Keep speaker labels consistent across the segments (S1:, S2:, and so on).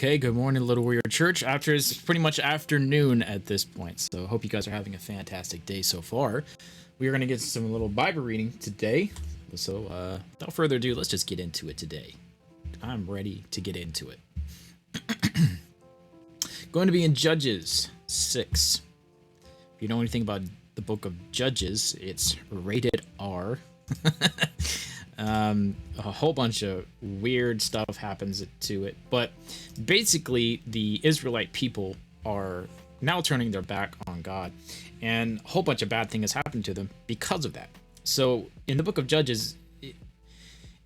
S1: Okay, good morning, Little Warrior Church. It's pretty much afternoon at this point, so hope you guys are having a fantastic day so far. We are going to get some little Bible reading today, so without further ado, let's just get into it today. I'm ready to get into it. Going to be in Judges 6. If you know anything about the book of Judges, it's rated R. A whole bunch of weird stuff happens to it, but basically the Israelite people are now turning their back on God, and a whole bunch of bad things has happened to them because of that. So in the book of Judges,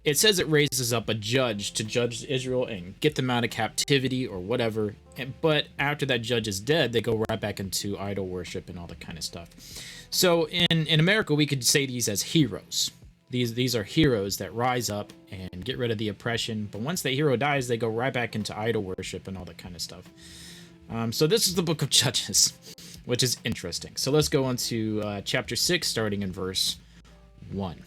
S1: it says it raises up a judge to judge Israel and get them out of captivity or whatever, but after that judge is dead, they go right back into idol worship and all that kind of stuff. So in America, we could say these as heroes. These are heroes that rise up and get rid of the oppression, but once the hero dies, they go right back into idol worship and all that kind of stuff. So this is the book of Judges, which is interesting. So let's go on to chapter 6, starting in verse 1.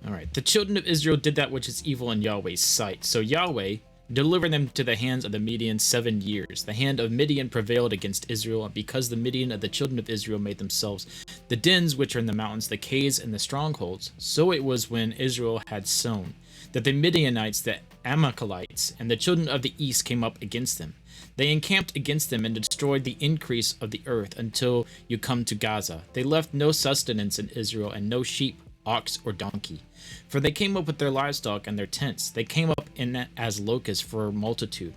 S1: All right. The children of Israel did that which is evil in Yahweh's sight. So Yahweh delivered them to the hands of the Midian 7 years. The hand of Midian prevailed against Israel, and because the Midian of the children of Israel made themselves the dens which are in the mountains, the caves, and the strongholds, so it was when Israel had sown, that the Midianites, the Amalekites, and the children of the east came up against them. They encamped against them and destroyed the increase of the earth until you come to Gaza. They left no sustenance in Israel, and no sheep, ox, or donkey. For they came up with their livestock and their tents. They came up in as locusts for a multitude.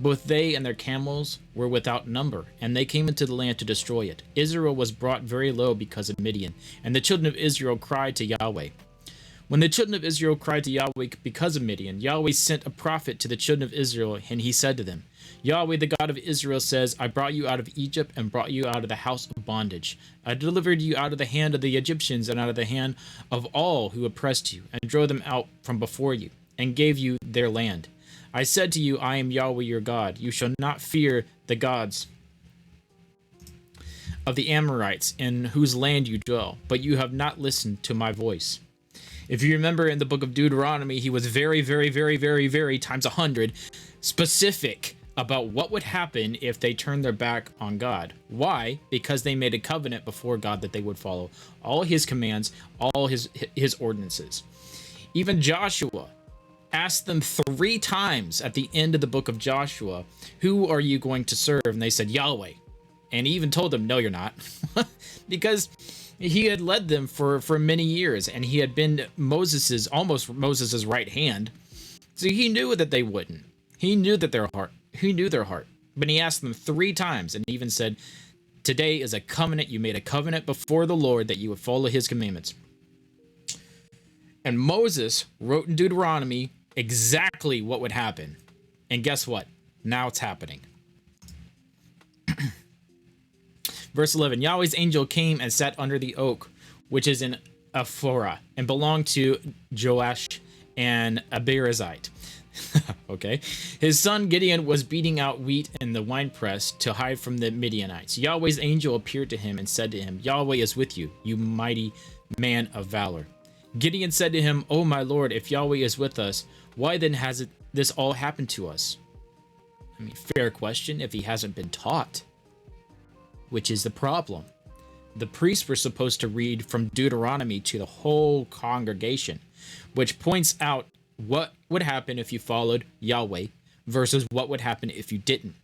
S1: Both they and their camels were without number, and they came into the land to destroy it. Israel was brought very low because of Midian, and the children of Israel cried to Yahweh. When the children of Israel cried to Yahweh because of Midian, Yahweh sent a prophet to the children of Israel, and he said to them, Yahweh, the God of Israel, says, I brought you out of Egypt and brought you out of the house of bondage. I delivered you out of the hand of the Egyptians and out of the hand of all who oppressed you, and drove them out from before you, and gave you their land. I said to you, I am Yahweh your God. You shall not fear the gods of the Amorites in whose land you dwell, but you have not listened to my voice. If you remember in the book of Deuteronomy, he was very, very, very, very, very times 100 specific about what would happen if they turned their back on God. Why? Because they made a covenant before God that they would follow all his commands, all his ordinances. Even Joshua asked them 3 times at the end of the book of Joshua, who are you going to serve? And they said, Yahweh. And he even told them, no, you're not. Because he had led them for many years, and he had been almost Moses' right hand. So he knew that they wouldn't. He knew their heart. But he asked them 3 times, and even said, today is a covenant. You made a covenant before the Lord that you would follow his commandments. And Moses wrote in Deuteronomy exactly what would happen. And guess what? Now it's happening. Verse 11, Yahweh's angel came and sat under the oak, which is in Aphorah, and belonged to Joash and Abirazite. Okay. His son Gideon was beating out wheat in the winepress to hide from the Midianites. Yahweh's angel appeared to him and said to him, Yahweh is with you, you mighty man of valor. Gideon said to him, Oh, my Lord, if Yahweh is with us, why then has this all happened to us? I mean, fair question if he hasn't been taught, which is the problem. The priests were supposed to read from Deuteronomy to the whole congregation, which points out what would happen if you followed Yahweh versus what would happen if you didn't.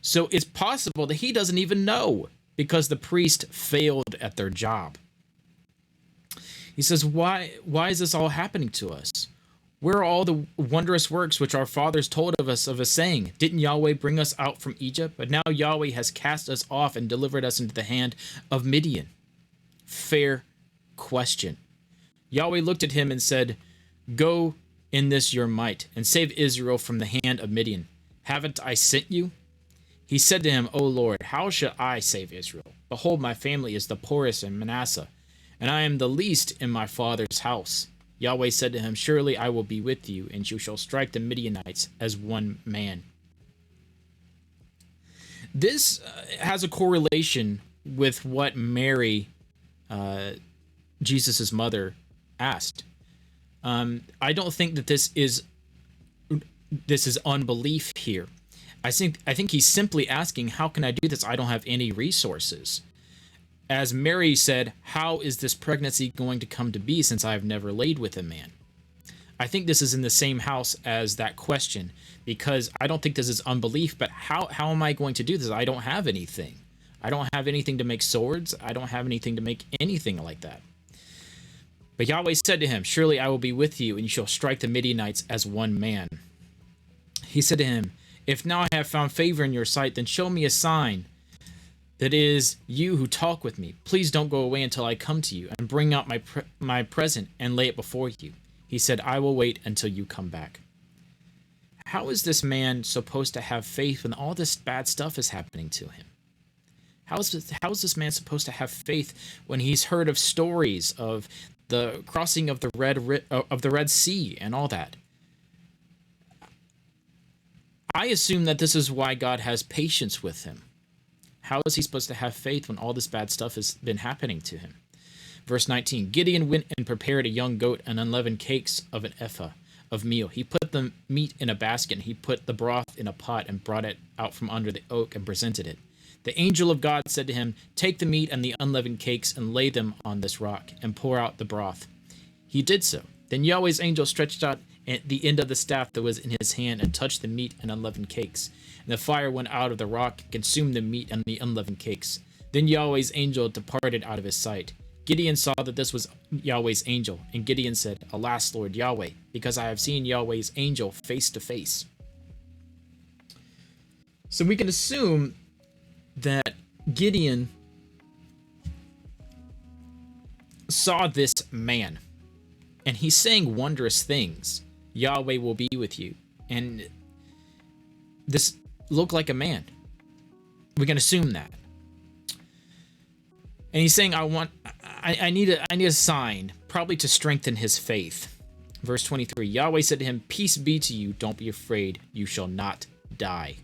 S1: So it's possible that he doesn't even know because the priest failed at their job. He says, why is this all happening to us? Where are all the wondrous works which our fathers told of us saying, didn't Yahweh bring us out from Egypt? But now Yahweh has cast us off and delivered us into the hand of Midian. Fair question. Yahweh looked at him and said, Go in this your might, and save Israel from the hand of Midian. Haven't I sent you? He said to him, O Lord, how shall I save Israel? Behold, my family is the poorest in Manasseh, and I am the least in my father's house. Yahweh said to him, Surely I will be with you, and you shall strike the Midianites as one man. This has a correlation with what Mary, Jesus' mother, asked. I don't think that this is unbelief here. I think he's simply asking, how can I do this? I don't have any resources. As Mary said, how is this pregnancy going to come to be since I have never laid with a man? I think this is in the same house as that question, because I don't think this is unbelief, but how am I going to do this? I don't have anything. I don't have anything to make swords. I don't have anything to make anything like that. But Yahweh said to him, surely I will be with you, and you shall strike the Midianites as one man. He said to him, if now I have found favor in your sight, then show me a sign that is you who talk with me. Please don't go away until I come to you and bring out my present and lay it before you. He said, I will wait until you come back. How is this man supposed to have faith when all this bad stuff is happening to him? How is this man supposed to have faith when he's heard of stories of the crossing of the Red Sea and all that? I assume that this is why God has patience with him. How is he supposed to have faith when all this bad stuff has been happening to him? Verse 19, Gideon went and prepared a young goat and unleavened cakes of an ephah of meal. He put the meat in a basket, and he put the broth in a pot and brought it out from under the oak and presented it. The angel of God said to him, take the meat and the unleavened cakes and lay them on this rock and pour out the broth. He did so. Then Yahweh's angel stretched out the end of the staff that was in his hand and touched the meat and unleavened cakes. And the fire went out of the rock and consumed the meat and the unleavened cakes. Then Yahweh's angel departed out of his sight. Gideon saw that this was Yahweh's angel, and Gideon said, alas, Lord Yahweh, because I have seen Yahweh's angel face to face. So we can assume that Gideon saw this man, and he's saying wondrous things. Yahweh will be with you. And this looked like a man. We can assume that. And he's saying, I need a sign, probably to strengthen his faith. Verse 23, Yahweh said to him, peace be to you, don't be afraid, you shall not die.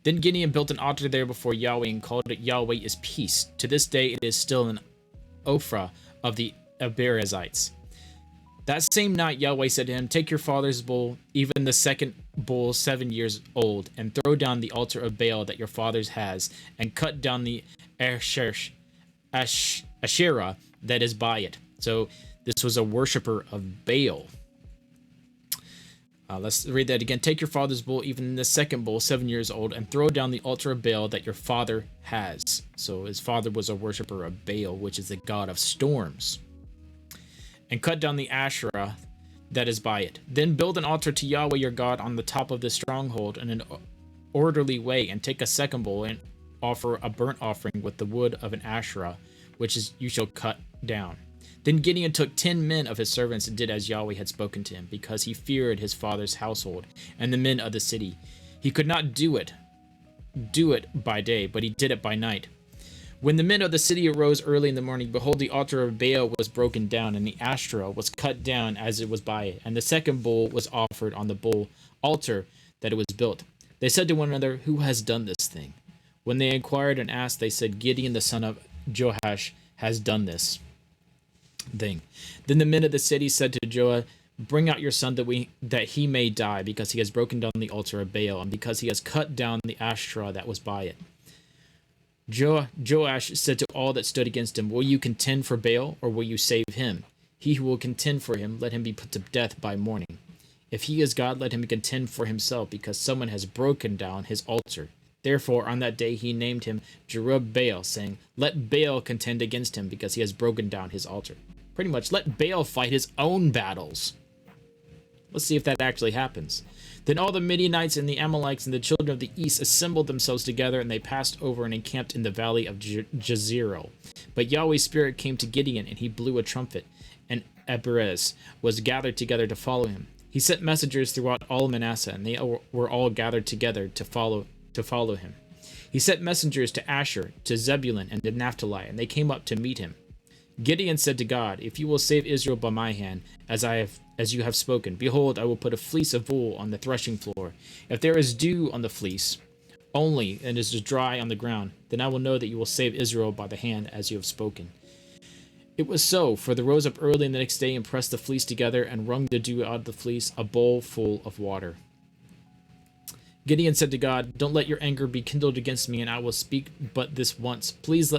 S1: Then Gideon built an altar there before Yahweh and called it Yahweh is peace. To this day it is still an Ophrah of the Abiezrites. That same night Yahweh said to him, take your father's bull, even the second bull 7 years old, and throw down the altar of Baal that your father's has, and cut down the Asherah that is by it. So this was a worshiper of Baal. Let's read that again. Take your father's bull, even the second bull, 7 years old, and throw down the altar of Baal that your father has. So his father was a worshiper of Baal, which is the god of storms. And cut down the Asherah that is by it. Then build an altar to Yahweh your God on the top of the stronghold in an orderly way, and take a second bull and offer a burnt offering with the wood of an Asherah, which is you shall cut down. Then Gideon took 10 men of his servants and did as Yahweh had spoken to him, because he feared his father's household and the men of the city. He could not do it by day, but he did it by night. When the men of the city arose early in the morning, behold, the altar of Baal was broken down, and the Asherah was cut down as it was by it, and the second bull was offered on the bull altar that it was built. They said to one another, who has done this thing? When they inquired and asked, they said, Gideon the son of Joash has done this thing. Then the men of the city said to Joah, bring out your son that he may die, because he has broken down the altar of Baal, and because he has cut down the Asherah that was by it. Joash said to all that stood against him, will you contend for Baal, or will you save him? He who will contend for him, let him be put to death by morning. If he is God, let him contend for himself, because someone has broken down his altar. Therefore, on that day he named him Jerubbaal, saying, let Baal contend against him, because he has broken down his altar. Pretty much, let Baal fight his own battles. Let's see if that actually happens. Then all the Midianites and the Amalekites and the children of the east assembled themselves together, and they passed over and encamped in the valley of Jezreel. But Yahweh's spirit came to Gideon, and he blew a trumpet, and Abiez was gathered together to follow him. He sent messengers throughout all Manasseh, and they were all gathered together to follow him. He sent messengers to Asher, to Zebulun, and to Naphtali, and they came up to meet him. Gideon said to God, if you will save Israel by my hand, as you have spoken, behold, I will put a fleece of wool on the threshing floor. If there is dew on the fleece only, and it is dry on the ground, then I will know that you will save Israel by the hand as you have spoken. It was so, for they rose up early the next day and pressed the fleece together and wrung the dew out of the fleece, a bowl full of water. Gideon said to God, "Don't let your anger be kindled against me, and I will speak but this once. Please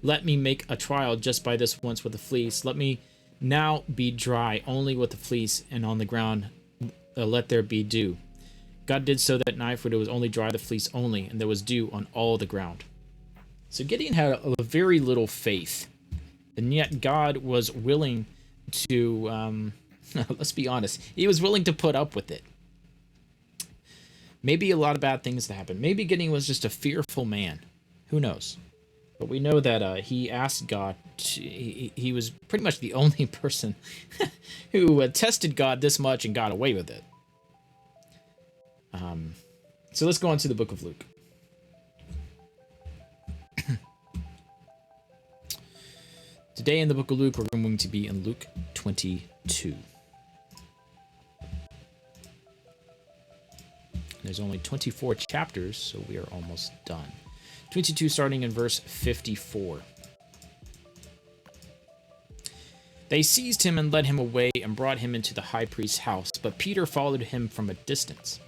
S1: let me make a trial just by this once with the fleece. Let me now be dry only with the fleece, and on the ground let there be dew." God did so that night, for it was only dry the fleece only, and there was dew on all the ground. So Gideon had a very little faith, and yet God was willing to, let's be honest, he was willing to put up with it. Maybe a lot of bad things happened. Maybe Gideon was just a fearful man. Who knows? But we know that he asked God. He was pretty much the only person who tested God this much and got away with it. So let's go on to the book of Luke. Today in the book of Luke, we're going to be in Luke 22. There's only 24 chapters, so we are almost done. 22 starting in verse 54. They seized him and led him away and brought him into the high priest's house, but Peter followed him from a distance.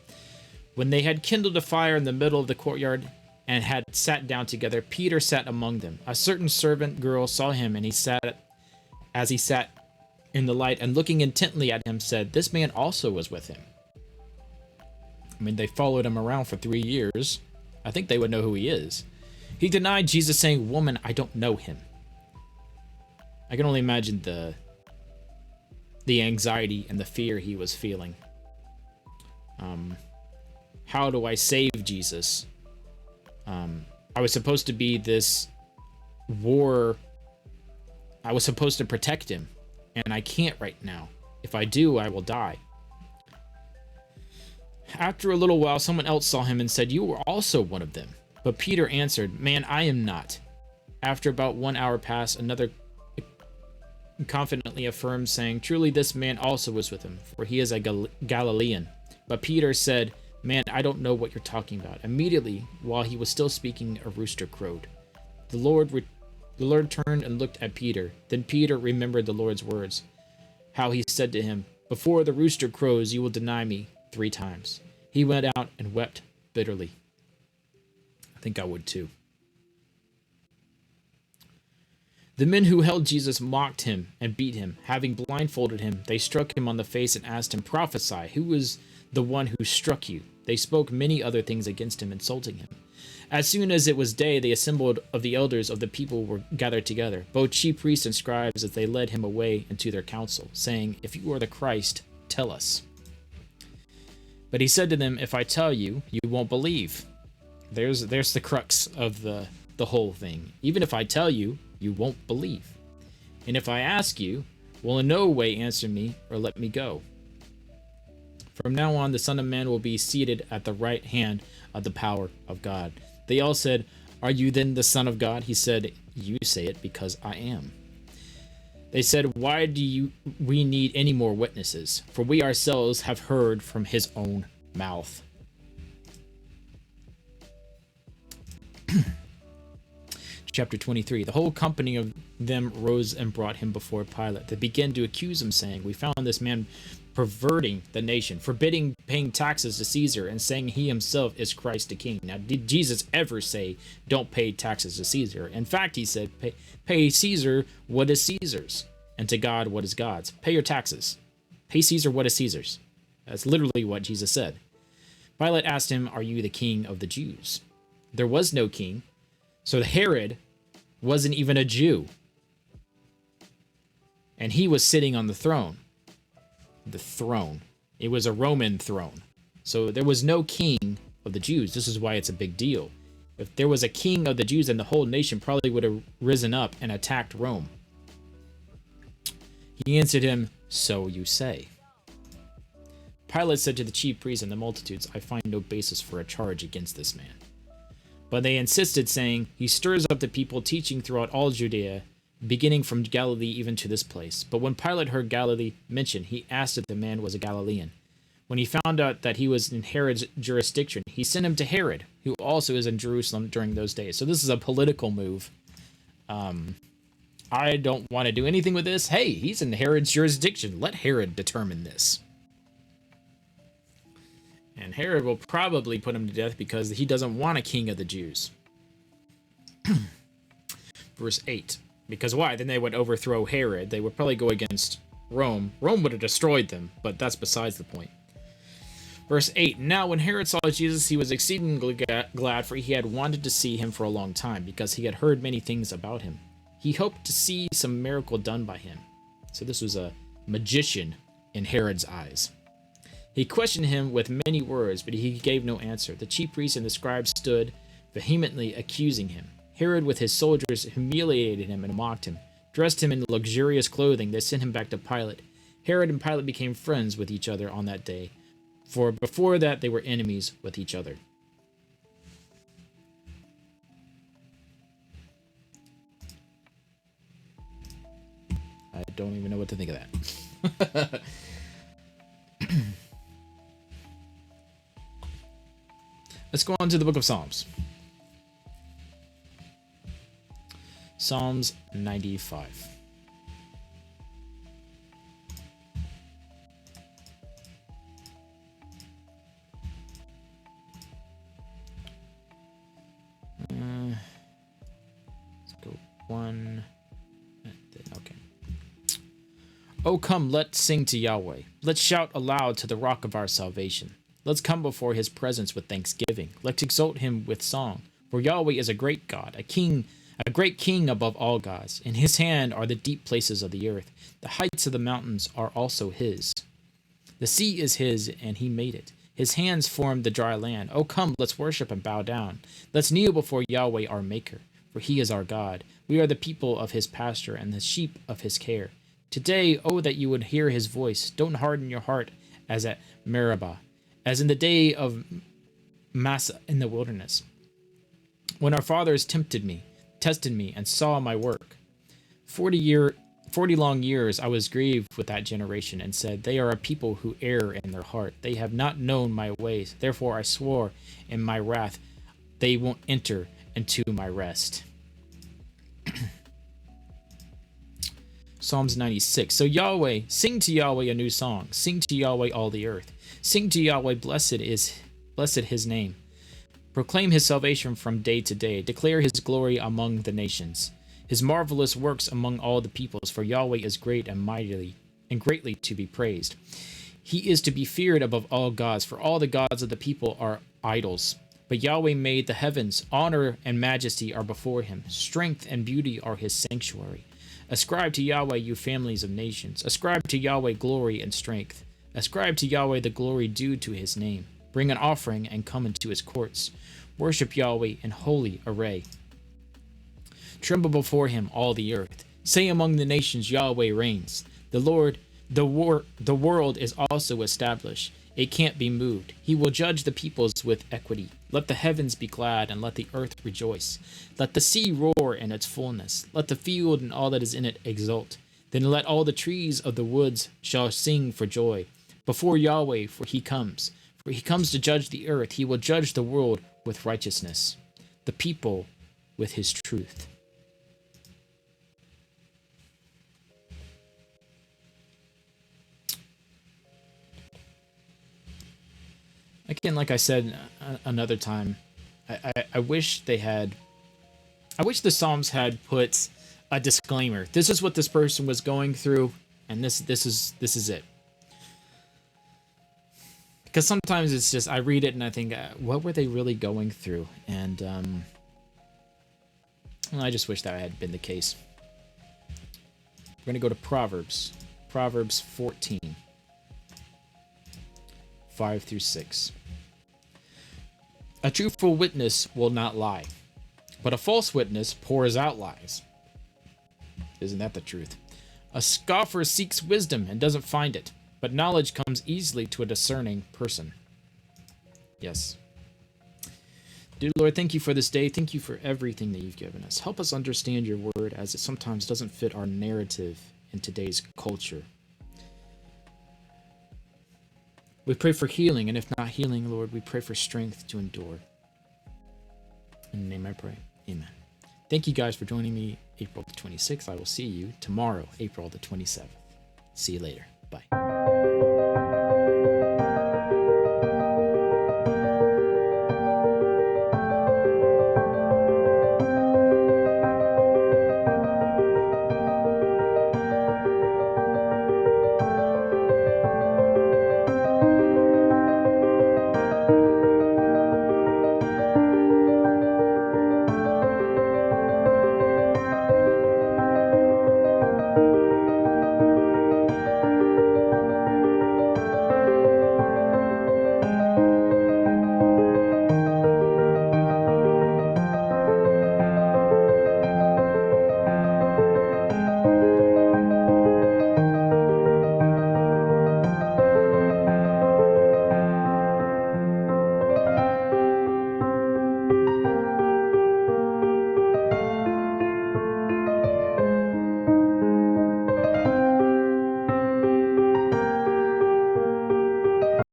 S1: When they had kindled a fire in the middle of the courtyard and had sat down together, Peter sat among them. A certain servant girl saw him, and he sat in the light, and looking intently at him, said, "This man also was with him." I mean, they followed him around for 3 years. I think they would know who he is. He denied Jesus, saying, "Woman, I don't know him." I can only imagine the anxiety and the fear he was feeling. How do I save Jesus? I was supposed to be this war. I was supposed to protect him, and I can't right now. If I do, I will die. After a little while, someone else saw him and said, "You were also one of them." But Peter answered, "Man, I am not." After about 1 hour passed, another confidently affirmed, saying, "Truly this man also was with him, for he is a Galilean." But Peter said, "Man, I don't know what you're talking about." Immediately, while he was still speaking, a rooster crowed. The Lord turned and looked at Peter. Then Peter remembered the Lord's words, how he said to him, "Before the rooster crows, you will deny me 3 times. He went out and wept bitterly. I think I would too. The men who held Jesus mocked him and beat him. Having blindfolded him, they struck him on the face and asked him, "Prophesy, who is the one who struck you?" They spoke many other things against him, insulting him. As soon as it was day, the assembled of the elders of the people were gathered together, both chief priests and scribes, as they led him away into their council, saying, "If you are the Christ, tell us." But he said to them, "If I tell you, you won't believe." There's the crux of the whole thing. Even if I tell you, you won't believe. And if I ask you, will in no way answer me or let me go. From now on, the Son of Man will be seated at the right hand of the power of God. They all said, "Are you then the Son of God?" He said, "You say it, because I am." They said, "Why do we need any more witnesses? For we ourselves have heard from his own mouth." Chapter 23. The whole company of them rose and brought him before Pilate. They began to accuse him, saying, "We found this man perverting the nation, forbidding paying taxes to Caesar, and saying he himself is Christ the King." Now, did Jesus ever say, "Don't pay taxes to Caesar"? In fact, he said, pay Caesar what is Caesar's, and to God what is God's. Pay your taxes. Pay Caesar what is Caesar's. That's literally what Jesus said. Pilate asked him, "Are you the king of the Jews?" There was no king, so Herod wasn't even a Jew, and he was sitting on the throne. The throne. It was a Roman throne. So there was no king of the Jews. This is why it's a big deal. If there was a king of the Jews, then the whole nation probably would have risen up and attacked Rome. He answered him, "So you say." Pilate said to the chief priests and the multitudes, "I find no basis for a charge against this man." But they insisted, saying, "He stirs up the people, teaching throughout all Judea, beginning from Galilee even to this place." But when Pilate heard Galilee mentioned, he asked if the man was a Galilean. When he found out that he was in Herod's jurisdiction, he sent him to Herod, who also is in Jerusalem during those days. So this is a political move I don't want to do anything with this. Hey, he's in Herod's jurisdiction. Let Herod determine this. And Herod will probably put him to death because he doesn't want a king of the Jews. Verse 8. Because why? Then they would overthrow Herod. They would probably go against Rome. Rome would have destroyed them, but that's besides the point. Verse 8. Now when Herod saw Jesus, he was exceedingly glad, for he had wanted to see him for a long time, because he had heard many things about him. He hoped to see some miracle done by him. So this was a magician in Herod's eyes. He questioned him with many words, but he gave no answer. The chief priests and the scribes stood, vehemently accusing him. Herod with his soldiers humiliated him and mocked him, dressed him in luxurious clothing. They sent him back to Pilate. Herod and Pilate became friends with each other on that day, for before that they were enemies with each other. I don't even know what to think of that. Let's go on to the book of Psalms. Psalms 95. Let's go one. Okay. Oh, come, let's sing to Yahweh. Let's shout aloud to the rock of our salvation. Let's come before his presence with thanksgiving. Let's exalt him with song. For Yahweh is a great God, a great king above all gods. In his hand are the deep places of the earth. The heights of the mountains are also his. The sea is his, and he made it. His hands formed the dry land. Oh, come, let's worship and bow down. Let's kneel before Yahweh our Maker, for he is our God. We are the people of his pasture and the sheep of his care. Today, oh, that you would hear his voice. Don't harden your heart as at Meribah, as in the day of Massa in the wilderness, when our fathers tested me, and saw my work. 40 long years I was grieved with that generation, and said, they are a people who err in their heart. They have not known my ways. Therefore I swore in my wrath, they won't enter into my rest. Psalms 96. So Yahweh, sing to Yahweh a new song. Sing to Yahweh all the earth. Sing to Yahweh, blessed his name. Proclaim his salvation from day to day. Declare his glory among the nations, his marvelous works among all the peoples. For Yahweh is great and mightily, and greatly to be praised. He is to be feared above all gods, for all the gods of the people are idols. But Yahweh made the heavens. Honor and majesty are before him. Strength and beauty are his sanctuary. Ascribe to Yahweh, you families of nations. Ascribe to Yahweh glory and strength. Ascribe to Yahweh the glory due to his name. Bring an offering and come into his courts. Worship Yahweh in holy array. Tremble before him, all the earth. Say among the nations, Yahweh reigns. The world is also established. It can't be moved. He will judge the peoples with equity. Let the heavens be glad, and let the earth rejoice. Let the sea roar in its fullness. Let the field and all that is in it exult. Then let all the trees of the woods shall sing for joy before Yahweh, for he comes. For he comes to judge the earth. He will judge the world with righteousness, the people with his truth. Again, like I said another time, I wish they had. I wish the Psalms had put a disclaimer. This is what this person was going through, and this is it. Because sometimes it's just I read it and I think, what were they really going through? And well, I just wish that had been the case. We're going to go to Proverbs. Proverbs 14. 5 through 6. A truthful witness will not lie, but a false witness pours out lies. Isn't that the truth? A scoffer seeks wisdom and doesn't find it, but knowledge comes easily to a discerning person. Yes. Dear Lord, thank you for this day. Thank you for everything that you've given us. Help us understand your word, as it sometimes doesn't fit our narrative in today's culture. We pray for healing, and if not healing, Lord, we pray for strength to endure. In your name I pray. Amen. Thank you guys for joining me April the 26th. I will see you tomorrow, April the 27th. See you later. Bye.